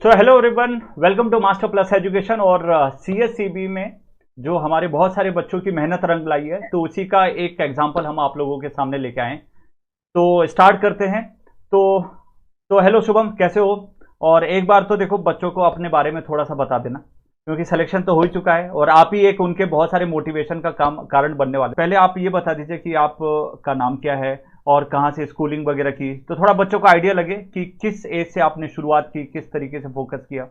So hello everyone, welcome to master plus education. और CSCB में जो हमारे बहुत सारे बच्चों की मेहनत रंग लाई है, तो उसी का एक एग्जांपल हम आप लोगों के सामने लेके आए हैं। तो स्टार्ट करते हैं। तो हेलो शुभम, कैसे हो? और एक बार तो देखो, बच्चों को अपने बारे में थोड़ा सा बता देना, क्योंकि सिलेक्शन तो हो ही चुका है और आप ही एक उनके बहुत सारे मोटिवेशन का काम कारण बनने वाले। पहले आप ये बता दीजिए कि आप का नाम क्या है और कहाँ से स्कूलिंग वगैरह की, तो थोड़ा बच्चों को आइडिया लगे कि किस एज से आपने शुरुआत की, किस तरीके से फोकस किया।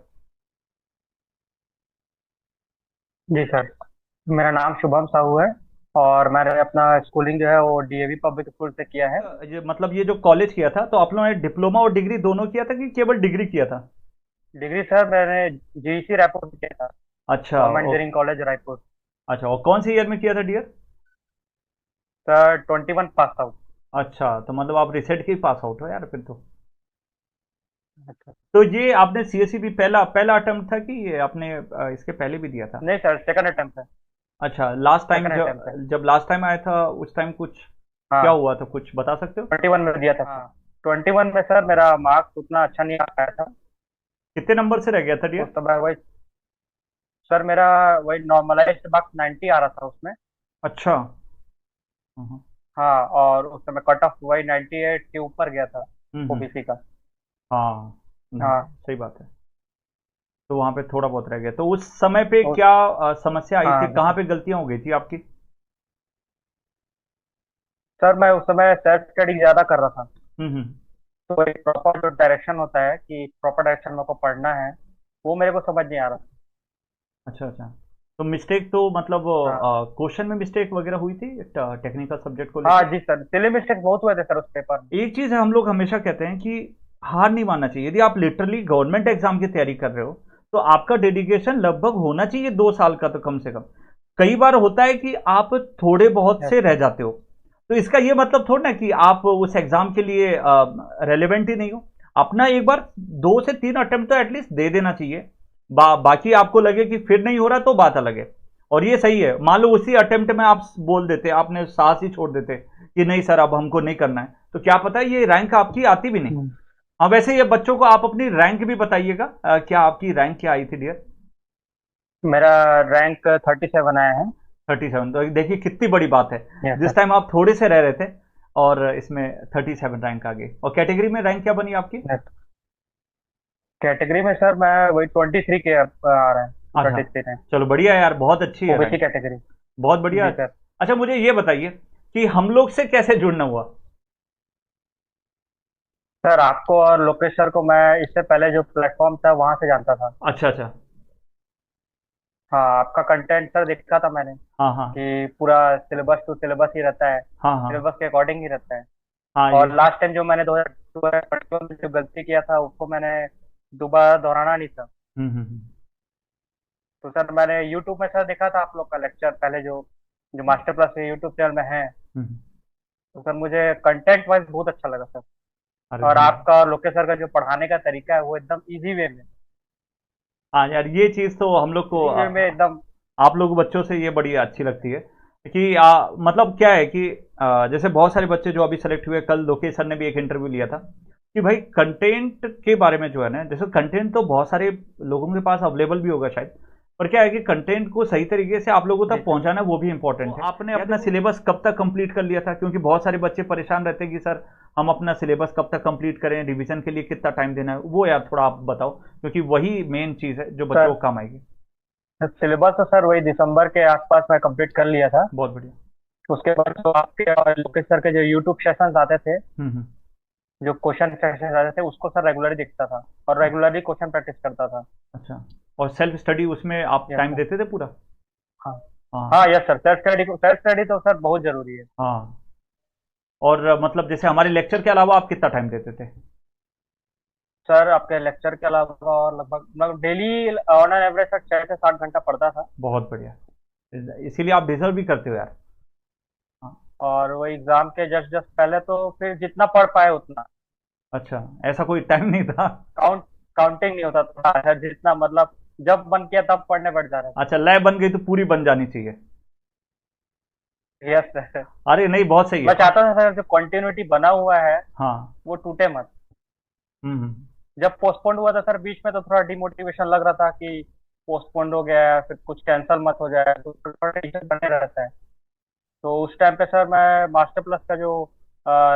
जी सर। मेरा नाम शुभम साहू है और मैंने अपना स्कूलिंग जो है वो डीएवी पब्लिक स्कूल से किया है। ये मतलब ये जो कॉलेज किया था, तो आप लोगों ने डिप्लोमा और डिग्री दोनों किया था कि केवल डिग्री किया था? डिग्री सर मैंने जीईसी रायपुर से किया था। अच्छा। Government engineering college Raipur. अच्छा, और कौन से ईयर में किया था डियर? Sir 21 pass out. अच्छा, तो मतलब आप रिसेंट के ही पास आउट हो यार फिर तो। अच्छा। तो ये आपने सीएससी भी पहला पहला अटेम्प्ट था कि ये आपने इसके पहले भी दिया था? नहीं सर, सेकंड अटेम्प्ट है। अच्छा, लास्ट टाइम सेकंड अटेम्प्ट है। जब लास्ट टाइम आया था उस टाइम कुछ क्या हाँ, हुआ था, कुछ बता सकते हो? 21 में दिया था सर। हाँ, 21 में सर मेरा मार्क्स उतना अच्छा नहीं आ पाया था। कितने नंबर से रह गया था उस डियर? समय वही सर मेरा वही नॉर्मलाइज्ड मार्क्स 90 आ रहा था उसमें। अच्छा। हम्म। हाँ, और उस समय कट ऑफ वही 98 के ऊपर गया था हम्म। ओबीसी का। हाँ। हाँ। सही बात है। तो वहां पे थोड़ा बहुत रह गया, तो उस समय पे तो क्या समस्या आई थी, कहाँ हाँ पे गलतियां हो गई थी आपकी? सर, मैं उस समय सेल्फ स्टडी ज्यादा कर रहा था। हम्म। तो एक प्रॉपर जो डायरेक्शन होता है कि प्रॉपर डायरेक्शन मेरे को पढ़ना है, वो मेरे को समझ नहीं आ रहा अच्छा अच्छा। तो मिस्टेक तो मतलब था। हाँ। क्वेश्चन में मिस्टेक वगैरह हुई थी टेक्निकल सब्जेक्ट को हाँ लेके? जी सर, सिली मिस्टेक बहुत हुए थे सर उस पेपर में। एक चीज है, हम लोग हमेशा कहते हैं कि हार नहीं मानना चाहिए। यदि आप लिटरली गवर्नमेंट एग्जाम की तैयारी कर रहे हो, तो आपका डेडिकेशन लगभग होना चाहिए 2 साल का तो कम से कम। कई बार होता है कि आप थोड़े बहुत यस से रह सर। जाते हो, तो इसका ये मतलब थोड़ा ना कि आप उस एग्जाम के लिए रेलिवेंट ही नहीं हो। अपना एक बार 2 से 3 अटेम्प्ट तो एटलीस्ट दे देना चाहिए। बाकी आपको लगे कि फिर नहीं हो रहा तो बात अलग है। और ये सही है, मान लो उसी अटेम्प्ट में आप बोल देते, आपने साहस ही छोड़ देते कि नहीं सर अब हमको नहीं करना है, तो क्या पता ये रैंक आपकी आती भी नहीं। हम्म। हाँ, वैसे ये बच्चों को आप अपनी रैंक भी बताइएगा। क्या आपकी रैंक क्या आई थी डियर? मेरा रैंक 37 आया है। 37, तो देखिए कितनी बड़ी बात है। यस जिस सर। टाइम आप थोड़े से रह रहे थे और इसमें 37 रैंक आ गई। और कैटेगरी में रैंक क्या बनी आपकी? यस। कैटेगरी में सर मैं वही 23 के आ रहा है। अच्छा, 23 है। चलो बढ़िया है यार, बहुत अच्छी है ओबीसी रैंक। कैटेगरी। बहुत बढ़िया। जी सर। अच्छा, मुझे ये बताइए कि हम लोग से कैसे जुड़ना हुआ? सर आपको और लोकेश सर को मैं इससे पहले जो प्लेटफॉर्म था वहां से जानता था। अच्छा अच्छा। हाँ, आपका कंटेंट सर देखा था मैंने हाँ हाँ। कि पूरा सिलेबस टू सिलेबस ही रहता है, हाँ हाँ। सिलेबस के अकॉर्डिंग ही रहता है। हाँ ये। और लास्ट टाइम जो मैंने 2021 में जो गलती किया था उसको मैंने दोबारा दोहराना नहीं था। हम्म। तो सर मैंने यूट्यूब में सर देखा था आप लोग का लेक्चर पहले, जो जो मास्टर प्लस यूट्यूब चैनल में है। हम्म। तो सर मुझे कंटेंट वाइज बहुत अच्छा लगा सर। अरे और धन्यवाद। आपका और लोकेश सर का जो पढ़ाने का तरीका है वो एकदम इजी वे में, हाँ यार, ये चीज़ तो हम लोग को इजी वे में एकदम। आप लोग बच्चों से ये बड़ी अच्छी लगती है कि मतलब क्या है कि जैसे बहुत सारे बच्चे जो अभी सेलेक्ट हुए, कल लोकेश सर ने भी एक इंटरव्यू लिया था कि भाई कंटेंट के बारे में जो है ना, जैसे कंटेंट तो बहुत सारे लोगों के पास अवेलेबल भी होगा शायद, पर क्या है कि कंटेंट को सही तरीके से आप लोगों जी तक सर। पहुंचाना वो भी इंपॉर्टेंट तो है। आप आपने अपना सिलेबस कब तक कंप्लीट कर लिया था? क्योंकि बहुत सारे बच्चे परेशान रहते हैं कि सर हम अपना सिलेबस कब तक कंप्लीट करें, रिवीजन के लिए कितना टाइम देना है, वो यार थोड़ा आप बताओ, क्योंकि वही मेन चीज़ है जो बच्चों सर को काम आएगी। सिलेबस तो सर वही दिसंबर के आसपास मैं कंप्लीट कर लिया था। बहुत बढ़िया। उसके बाद जो आपके और लोकेश सर के जो यूट्यूब सेशंस आते थे, हम्म। जो क्वेश्चन सेशंस आते थे, उसको सर रेगुलरली देखता था और रेगुलरली क्वेश्चन प्रैक्टिस करता था। अच्छा, और सेल्फ स्टडी उसमें आप यस टाइम सर। देते थे पूरा? हाँ। हाँ हाँ। यस सर, सेल्फ स्टडी तो सर बहुत जरूरी है। हाँ। और मतलब जैसे हमारे लेक्चर के अलावा आप कितना टाइम देते थे? सर आपके लेक्चर के अलावा और लगभग daily on an average sir 6 से 7 घंटा पढ़ता था। बहुत बढ़िया। इसीलिए आप डिजर्व भी करते हो यार। हाँ। और वो एग्जाम के जस्ट जस्ट पहले तो फिर जितना पढ़ पाए उतना, अच्छा, ऐसा कोई टाइम नहीं था? काउंट काउंटिंग नहीं होता था सर, जितना मतलब जब मन किया तब पढ़ने बैठ जा रहे अच्छा, लय बन गई तो पूरी बन जानी चाहिए। थे। Yes sir. अरे नहीं, बहुत सही मैं है। चाहता था सर जो कंटिन्यूटी बना हुआ है हाँ। वो टूटे मत। हम्म। जब पोस्टपोन्ड हुआ था सर बीच में, तो थोड़ा डिमोटिवेशन लग रहा था कि पोस्टपोन्ड हो गया है, फिर कुछ कैंसिल मत हो जाए, तो थोड़ा टेंशन बने रहता है। तो उस टाइम पे सर मैं मास्टर प्लस का जो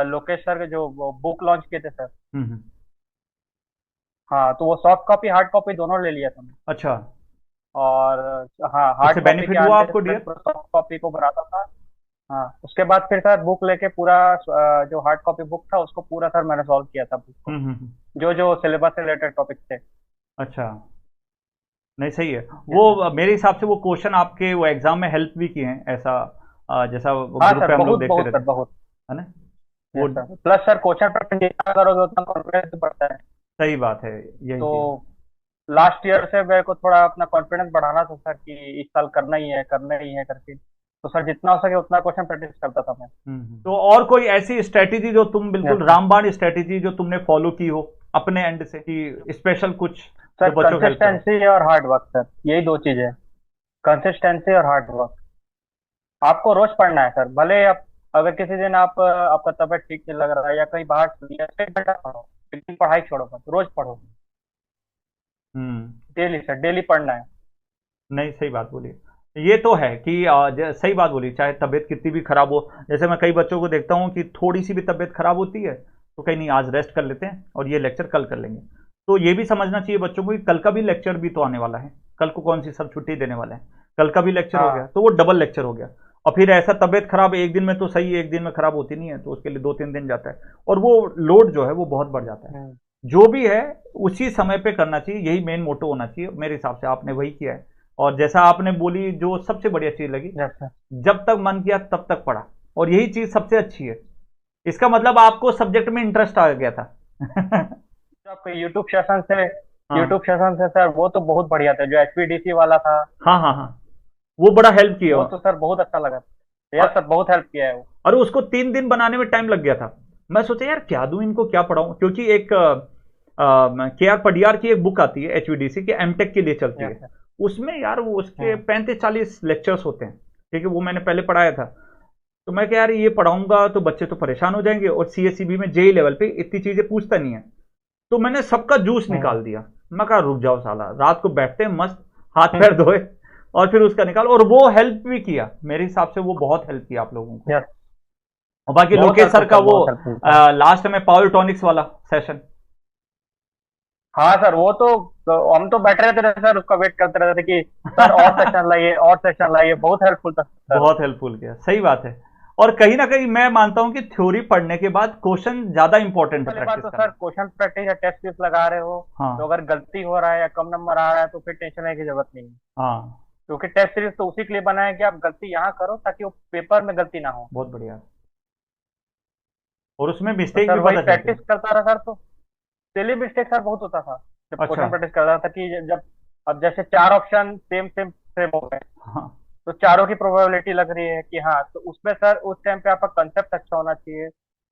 लोकेश सर के जो बुक लॉन्च किए थे सर। हम्म। हाँ, तो वो सॉफ्ट कॉपी हार्ड कॉपी दोनों ले लिया था मैं। अच्छा, और हाँ, उससे हार्ड कॉपी के बेनिफिट हुआ आने से आपको पहले डियर? पूरा सॉफ्ट कॉपी को बनाता था। हाँ, उसके बाद फिर सर बुक लेके पूरा जो हार्ड कॉपी बुक था उसको पूरा सर मैंने सॉल्व किया था बुक को, जो जो सिलेबस से रिलेटेड टॉपिक थे। अच्छा, नहीं सही है। Yes sir. वो मेरे हिसाब से वो क्वेश्चन आपके वो एग्जाम में हेल्प भी किए हैं, ऐसा जैसा हाँ ग्रुप सर, पे हम लोग बहुत देखते बहुत रहते सर, हैं, बहुत। है ना? वो yes sir, plus sir question paper जितना करोगे उतना कॉन्फिडेंस बढ़ता है। सही बात है, यही चीज। तो लास्ट ईयर से मेरे को थोड़ा अपना कॉन्फिडेंस बढ़ाना था सर, कि इस साल करना ही है करके। तो सर जितना हो सके उतना क्वेश्चन प्रैक्टिस करता था मैं। तो और कोई ऐसी स्ट्रेटेजी जो तुम यस बिल्कुल सर। रामबाण स्ट्रेटेजी जो तुमने फॉलो की हो अपने एंड से, कि स्पेशल कुछ सर जो बच्चों को हेल्प करो? कंसिस्टेंसी और हार्ड वर्क सर, यही दो चीजें। कंसिस्टेंसी और हार्ड वर्क। आपको रोज पढ़ना है सर, भले आप अगर किसी दिन आपका तबीयत ठीक नहीं लग रहा है या कहीं बाहर चली है, 1 घंटा पढ़ो, लेकिन पढ़ाई छोड़ो मत, रोज पढ़ो। हम्म। डेली सर, डेली पढ़ना है। नहीं, सही बात बोली। ये तो है कि सही बात बोली, चाहे तबीयत कितनी भी खराब हो। जैसे मैं कई बच्चों को देखता हूँ कि थोड़ी सी भी तबीयत खराब होती है तो कहीं नहीं, आज रेस्ट कर लेते हैं और ये लेक्चर कल कर लेंगे। तो ये भी समझना चाहिए बच्चों को कि कल का भी लेक्चर भी तो आने वाला है। कल को कौन सी सब छुट्टी देने वाले हैं? कल का भी लेक्चर हो गया हाँ। तो वो डबल लेक्चर हो गया। और फिर ऐसा तबीयत खराब एक दिन में तो सही, एक दिन में खराब होती नहीं है, तो उसके लिए 2-3 दिन जाता है और वो लोड जो है वो बहुत बढ़ जाता है। हम्म। जो भी है उसी समय पे करना चाहिए, यही मेन मोटो होना चाहिए मेरे हिसाब से। आपने वही किया है। और जैसा आपने बोली, जो सबसे बढ़िया चीज लगी, यस सर। जब तक मन किया तब तक पढ़ा, और यही चीज सबसे अच्छी है। इसका मतलब आपको सब्जेक्ट में इंटरेस्ट आ गया था। जो आपको यूट्यूब हाँ, सेशन से सर, वो तो बहुत बढ़िया था, जो एचपीडीसी वाला था। हाँ, हाँ, हाँ, वो बड़ा हेल्प किया। वो तो सर बहुत अच्छा लगा। यस और सर, बहुत हेल्प किया है वो। और उसको 3 दिन बनाने में टाइम लग गया था। मैं सोचा यार क्या दूं इनको, क्या पढ़ाऊं, क्योंकि एक के आर पडियार की एक बुक आती है एचवीडीसी के, एमटेक के लिए चलती यस है। सर। उसमें यार वो उसके हम्म। 35-40 लेक्चर्स होते हैं। ठीक है, वो मैंने पहले पढ़ाया था। तो मैं क्या यार ये पढ़ाऊंगा तो बच्चे तो परेशान हो जाएंगे, और सीएससीबी में जेई लेवल पे इतनी चीजें पूछता नहीं है। तो मैंने सबका जूस हम्म। निकाल दिया। मैं कहा रुक जाओ साला, रात को बैठते हैं मस्त, हाथ पैर धोए और फिर उसका निकाल, और वो हेल्प भी किया मेरे हिसाब से, वो बहुत हेल्प किया आप लोगों को। यस। और बाकी बहुत लोकेश सर हेल्पफुल का सर, वो बहुत हेल्पफुल सर। लास्ट में पावर टॉनिक्स वाला सेशन। हाँ सर, वो तो हम तो बैठे रहते थे सर, उसका वेट करते रहते थे कि सर और सेशन लाइए, और सेशन लाइए। बहुत हेल्पफुल था सर वो। बहुत हेल्पफुल किया, सही बात है। और कहीं ना कहीं मैं मानता हूं कि थ्योरी पढ़ने के बाद क्वेश्चन ज्यादा इंपॉर्टेंट है पहली बात प्रैक्टिस तो सर, करना। क्वेश्चन प्रैक्टिस या टेस्ट सीरीज लगा रहे हो, तो हाँ, अगर गलती हो रहा है या कम नंबर आ रहा है तो फिर टेंशन लेने की जरूरत नहीं है। हाँ, क्योंकि टेस्ट सीरीज तो उसी के लिए बना है कि आप गलती यहाँ करो ताकि वो पेपर में गलती ना हो। बहुत बढ़िया। और उसमें तो मिस्टेक सर भी वही पता चलती प्रैक्टिस है। करता रहा सर, तो डेली मिस्टेक सर बहुत होता था जब अच्छा। क्वेश्चन प्रैक्टिस करता था, कि जब अब जैसे 4 ऑप्शन सेम सेम सेम हो गए, हाँ, तो चारों की प्रोबेबिलिटी लग रही है कि हाँ, तो उसमें सर उस टाइम पे आपका कंसेप्ट अच्छा होना चाहिए।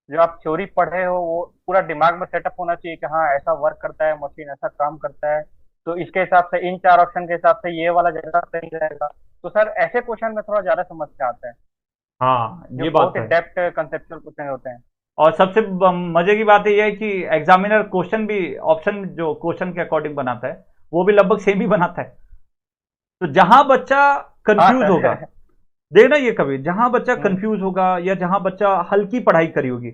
जो आप थ्योरी पढ़े हो वो पूरा दिमाग में सेटअप होना चाहिए कि हाँ, ऐसा वर्क करता है मशीन, ऐसा काम करता है। तो इसके हिसाब से, इन 4 ऑप्शन के हिसाब से ये वाला ज्यादा सही रहेगा। तो सर ऐसे क्वेश्चन में थोड़ा ज्यादा समस्या आता है, हाँ, जो ये बात बहुत तो ही है। डेप्थ कंसेप्चुअल क्वेश्चन होते हैं। और सबसे मजे की बात ये है कि एग्जामिनर क्वेश्चन भी, ऑप्शन जो क्वेश्चन के अकॉर्डिंग बनाता है, वो भी लगभग सेम ही बनाता है। तो जहां बच्चा हाँ कंफ्यूज होगा, सर। देखना ये कभी, जहां बच्चा हम्म। कंफ्यूज होगा या जहां बच्चा हल्की पढ़ाई करी होगी,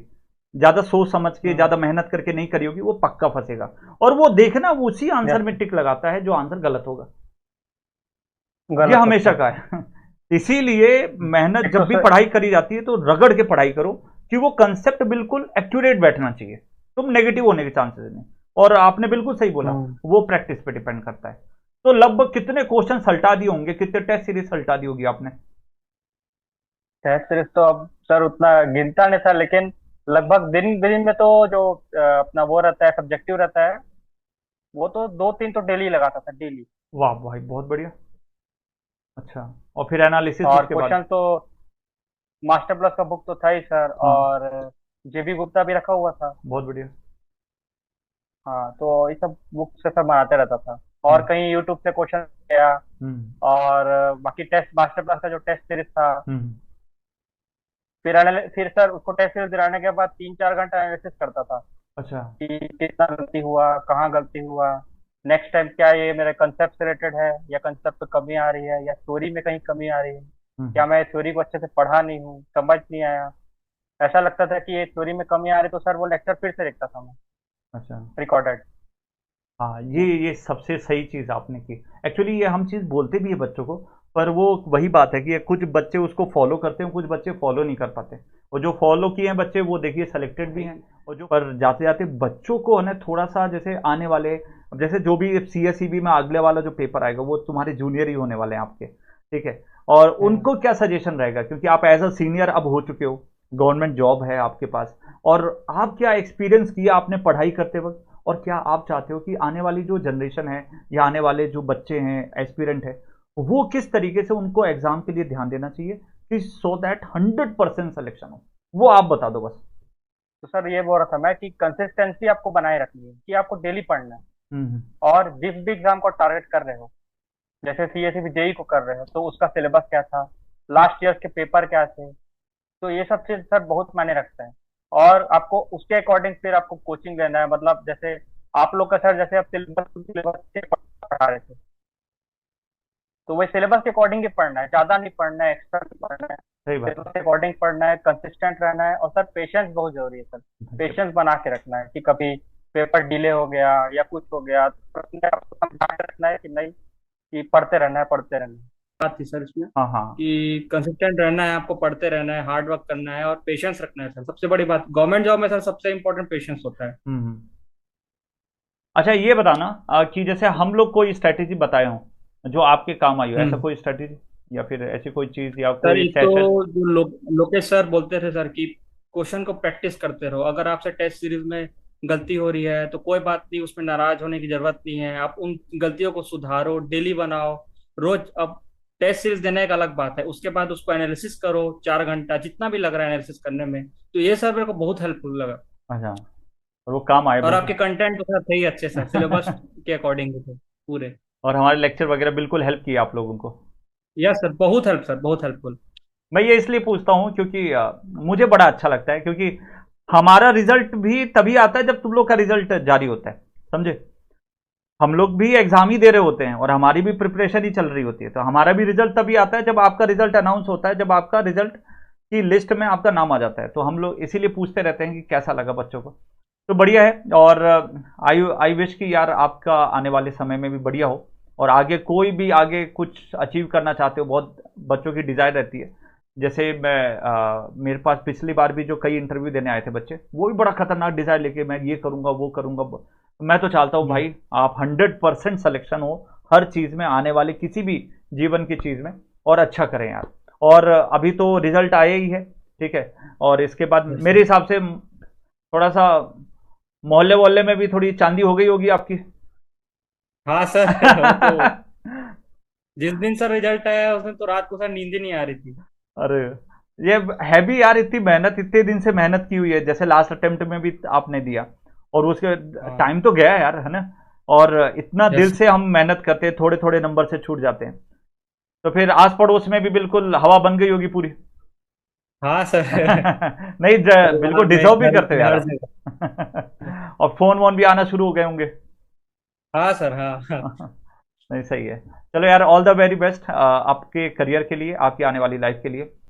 ज्यादा सोच समझ के हम्म। ज्यादा मेहनत करके नहीं करी होगी, वो पक्का फंसेगा। और वो देखना वो उसी आंसर यस। में टिक लगाता है जो आंसर गलत होगा। ये गलत हमेशा होता का है। है। इसीलिए मेहनत एक तो जब भी सर। पढ़ाई करी जाती है तो रगड़ के पढ़ाई करो, कि वो कंसेप्ट बिल्कुल एक्यूरेट बैठना चाहिए। तुम नेगेटिव होने के चांसेस नहीं। और आपने बिल्कुल सही बोला, हम्म। वो प्रैक्टिस पे डिपेंड करता है। तो लगभग कितने क्वेश्चन सल्टा दिए होंगे, कितने टेस्ट सीरीज सल्टा दी होगी आपने? टेस्ट सीरीज तो अब सर उतना गिनता नहीं था, लेकिन लगभग दिन दिन में तो जो अपना वो रहता है, सब्जेक्टिव रहता है, वो तो 2-3 तो डेली लगाता था, डेली। वाह भाई, बहुत बढ़िया। अच्छा, और फिर एनालिसिस और उसके बाद? क्वेश्चन तो मास्टर प्लस का बुक तो था ही सर, हाँ, और जेबी गुप्ता भी रखा हुआ था। बहुत बढ़िया। हाँ, तो ये सब बुक से सब बनाते रहता था। और हम्म, कहीं यूट्यूब से क्वेश्चन किया। हम्म, और बाकी टेस्ट, मास्टर प्लस का जो टेस्ट सीरीज था, हम्म। फिर फिर सर उसको टेस्ट सीरीज दिलाने के बाद 3-4 घंटा एनालिसिस करता था। अच्छा। कि कितना गलती हुआ, कहाँ गलती हुआ, नेक्स्ट टाइम क्या ये मेरे कंसेप्ट से रिलेटेड है, या कंसेप्ट में कमी आ रही है, या थ्योरी में कहीं कमी आ रही है, हम्म। क्या मैं थ्योरी को अच्छे से पढ़ा नहीं हूँ, समझ नहीं आया। ऐसा लगता था कि ये थ्योरी में कमी आ रही, तो सर वो लेक्चर फिर से देखता था मैं, अच्छा। रिकॉर्डेड। हाँ, ये सबसे सही चीज़ आपने की। एक्चुअली ये हम चीज़ बोलते भी है बच्चों को, पर वो वही बात है कि कुछ बच्चे उसको फॉलो करते हैं, कुछ बच्चे फॉलो नहीं कर पाते। और जो फॉलो किए हैं बच्चे वो देखिए सेलेक्टेड भी हैं। और जो पर जाते जाते बच्चों को है ना थोड़ा सा, जैसे आने वाले, जैसे जो भी CSEB में अगले वाला जो पेपर आएगा वो तुम्हारे जूनियर ही होने वाले हैं आपके, ठीक है। और हम्म। उनको क्या सजेशन रहेगा, क्योंकि आप एज अ सीनियर अब हो चुके हो, गवर्नमेंट जॉब है आपके पास, और आप क्या एक्सपीरियंस किया आपने पढ़ाई करते वक्त, और क्या आप चाहते हो कि आने वाली जो जनरेशन है या आने वाले जो बच्चे हैं एस्पिरेंट है, वो किस तरीके से उनको एग्जाम के लिए ध्यान देना चाहिए कि सो दैट 100% सिलेक्शन हो, वो आप बता दो बस। तो सर ये बोल रहा था मैं कि कंसिस्टेंसी आपको बनाए रखनी है, कि आपको डेली पढ़ना है। हम्म। और जिस भी एग्जाम को टारगेट कर रहे हो, जैसे CSEB जेई को कर रहे हो, तो उसका सिलेबस क्या था, लास्ट ईयर के पेपर क्या थे, तो ये सब चीज सर बहुत मायने रखता है। और आपको उसके अकॉर्डिंग फिर आपको कोचिंग लेना है। मतलब जैसे आप लोग का सर, जैसे आप सिलेबस सिलेबस से पढ़ा रहे थे, तो वही सिलेबस के अकॉर्डिंग ही पढ़ना है, ज्यादा नहीं पढ़ना है, एक्स्ट्रा नहीं पढ़ना है, सही बात है। सिलेबस के अकॉर्डिंग पढ़ना है, कंसिस्टेंट रहना है। और सर पेशेंस बहुत जरूरी है सर, पेशेंस बना के रखना है कि कभी पेपर डिले हो गया या कुछ हो गया, तो अपने आप को समझा के रखना है कि नहीं, कि पढ़ते रहना है, पढ़ते रहना है। बात थी सर इसमें हाँ हाँ। कि कंसिस्टेंट रहना है, आपको पढ़ते रहना है, हार्ड वर्क करना है और पेशेंस रखना है सर। सबसे बड़ी बात गवर्नमेंट जॉब में सर सबसे इंपॉर्टेंट पेशेंस होता है। अच्छा ये बताना कि जैसे हम लोग कोई स्ट्रेटेजी बताए हों जो आपके काम आई हो, ऐसा हम्म। कोई स्ट्रेटेजी या फिर ऐसी कोई चीज या सर कोई एक तो सेशन। जो लोकेश सर बोलते थे सर कि क्वेश्चन को प्रैक्टिस करते रहो। अगर आपसे टेस्ट सीरीज में गलती हो रही है तो कोई बात नहीं, उसमें नाराज होने की जरूरत नहीं है। आप उन गलतियों को सुधारो, डेली बनाओ, रोज। अब टेस्ट सीरीज देने एक अलग बात है, उसके बाद उसको एनालिसिस करो 4 घंटा, जितना भी लग रहा है एनालिसिस करने में। तो ये सर मेरे को बहुत हेल्पफुल लगा। अच्छा, और वो काम आए और बिल्कुल। आपके कंटेंट तो सर थे ही अच्छे सर, सिलेबस के अकॉर्डिंग थे पूरे। और हमारे लेक्चर वगैरह बिल्कुल हेल्प किए आप लोगों को। यस सर, बहुत हेल्प सर, बहुत हेल्पफुल। मैं ये इसलिए पूछता हूँ क्योंकि मुझे बड़ा अच्छा लगता है, क्योंकि हमारा रिजल्ट भी तभी आता है जब तुम लोग का रिजल्ट जारी होता है, समझे। हम लोग भी एग्जाम ही दे रहे होते हैं और हमारी भी प्रिपरेशन ही चल रही होती है, तो हमारा भी रिजल्ट तभी आता है जब आपका रिजल्ट अनाउंस होता है, जब आपका रिजल्ट की लिस्ट में आपका नाम आ जाता है। तो हम लोग इसीलिए पूछते रहते हैं कि कैसा लगा बच्चों को। तो बढ़िया है। और आई आई विश कि यार आपका आने वाले समय में भी बढ़िया हो, और आगे कोई भी आगे कुछ अचीव करना चाहते हो, बहुत बच्चों की डिजायर रहती है। जैसे मेरे पास पिछली बार भी जो कई इंटरव्यू देने आए थे बच्चे, वो भी बड़ा खतरनाक डिजायर लेके मैं ये करूंगा वो करूंगा। मैं तो चाहता हूँ भाई आप 100% सिलेक्शन हो हर चीज में, आने वाले किसी भी जीवन की चीज में, और अच्छा करें यार। और अभी तो रिजल्ट आया ही है, ठीक है। और इसके बाद यस मेरे सर। हिसाब से थोड़ा सा मोहल्ले वोहल्ले में भी थोड़ी चांदी हो गई होगी आपकी। हाँ सर वो तो जिस दिन सर रिजल्ट आया उस दिन तो रात को सर नींद ही नहीं आ रही थी। अरे ये है भी यार, इतनी मेहनत, इतने दिन से मेहनत की हुई है, जैसे लास्ट अटेम्प्ट में भी आपने दिया, और उसके हाँ। टाइम तो गया यार, है ना। और इतना दिल यस। से हम मेहनत करते हैं, थोड़े थोड़े नंबर से छूट जाते हैं, तो फिर आस पड़ोस में भी बिल्कुल हवा बन गई होगी पूरी। हाँ सर नहीं, परिवार बिल्कुल में, डिजर्व भी घर करते हो में, यार हर आप। जगह। और फोन वोन भी आना शुरू हो गए होंगे। हाँ सर, हाँ हाँ। नहीं, सही है। चलो यार, ऑल द वेरी बेस्ट आपके करियर के लिए, आपकी आने वाली लाइफ के लिए।